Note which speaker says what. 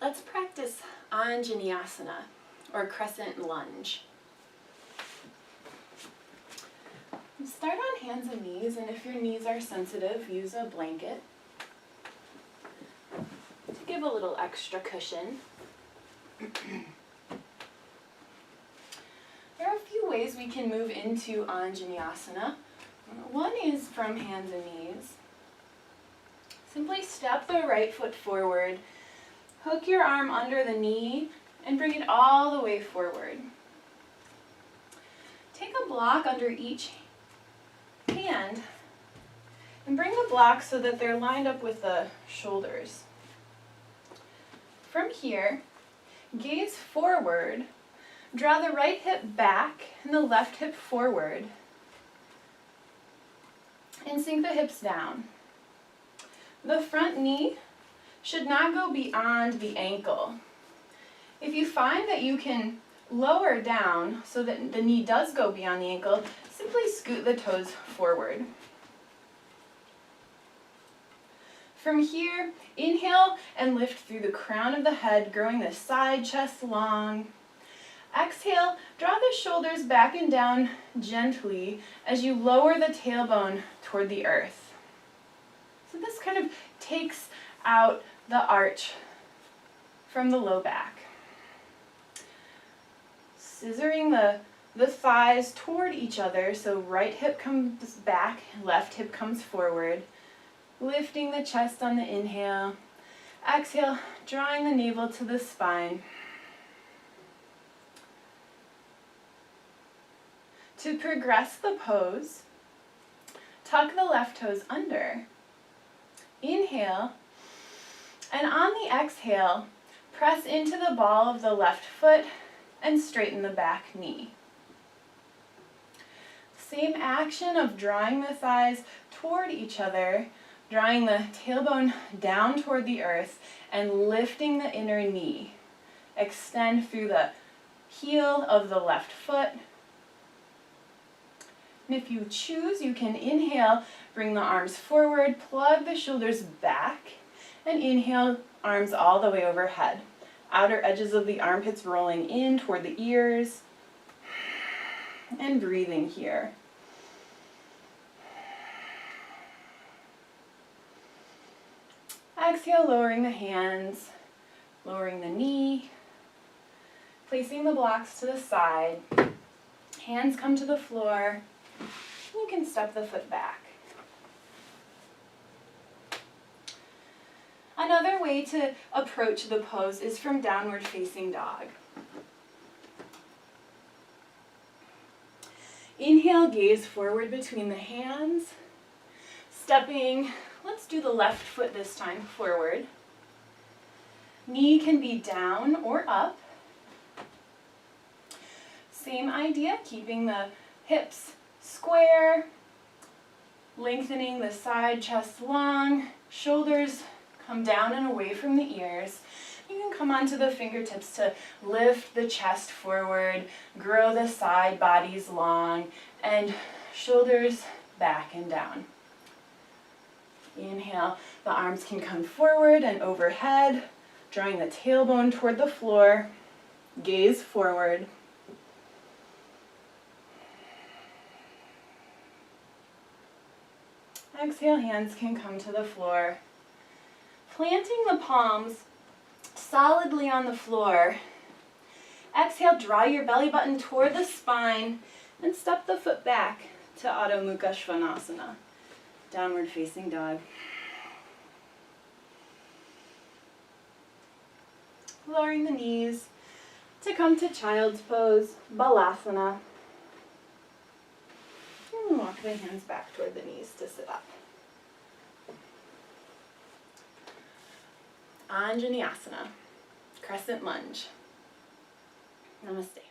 Speaker 1: Let's practice Anjaneyasana, or Crescent Lunge. Start on hands and knees, and if your knees are sensitive, use a blanket to give a little extra cushion. There are a few ways we can move into Anjaneyasana. One is from hands and knees. Simply step the right foot forward, hook your arm under the knee, and bring it all the way forward. Take a block under each hand and bring the blocks so that they're lined up with the shoulders. From here, gaze forward, draw the right hip back and the left hip forward, and sink the hips down. The front knee should not go beyond the ankle. If you find that you can lower down so that the knee does go beyond the ankle, simply scoot the toes forward. From here, inhale and lift through the crown of the head, growing the side chest long. Exhale, draw the shoulders back and down gently as you lower the tailbone toward the earth. So this kind of takes out the arch from the low back. Scissoring the thighs toward each other, so right hip comes back, left hip comes forward. Lifting the chest on the inhale. Exhale, drawing the navel to the spine. To progress the pose, tuck the left toes under. Inhale, and on the exhale, press into the ball of the left foot and straighten the back knee. Same action of drawing the thighs toward each other, drawing the tailbone down toward the earth and lifting the inner knee. Extend through the heel of the left foot. And if you choose, you can inhale, bring the arms forward, plug the shoulders back, and inhale, arms all the way overhead. Outer edges of the armpits rolling in toward the ears, and breathing here. Exhale, lowering the hands, lowering the knee, placing the blocks to the side. Hands come to the floor. You can step the foot back. Another way to approach the pose is from downward facing dog. Inhale, gaze forward between the hands. Stepping, let's do the left foot this time, forward. Knee can be down or up. Same idea, keeping the hips square, lengthening the side chest long, shoulders come down and away from the ears. You can come onto the fingertips to lift the chest forward, grow the side bodies long, and shoulders back and down. Inhale, the arms can come forward and overhead, drawing the tailbone toward the floor, gaze forward. Exhale, hands can come to the floor. Planting the palms solidly on the floor. Exhale, draw your belly button toward the spine and step the foot back to Adho Mukha Svanasana, downward facing dog. Lowering the knees to come to child's pose, Balasana. And walk the hands back toward the knees to sit up. Anjaneyasana, Crescent Lunge. Namaste.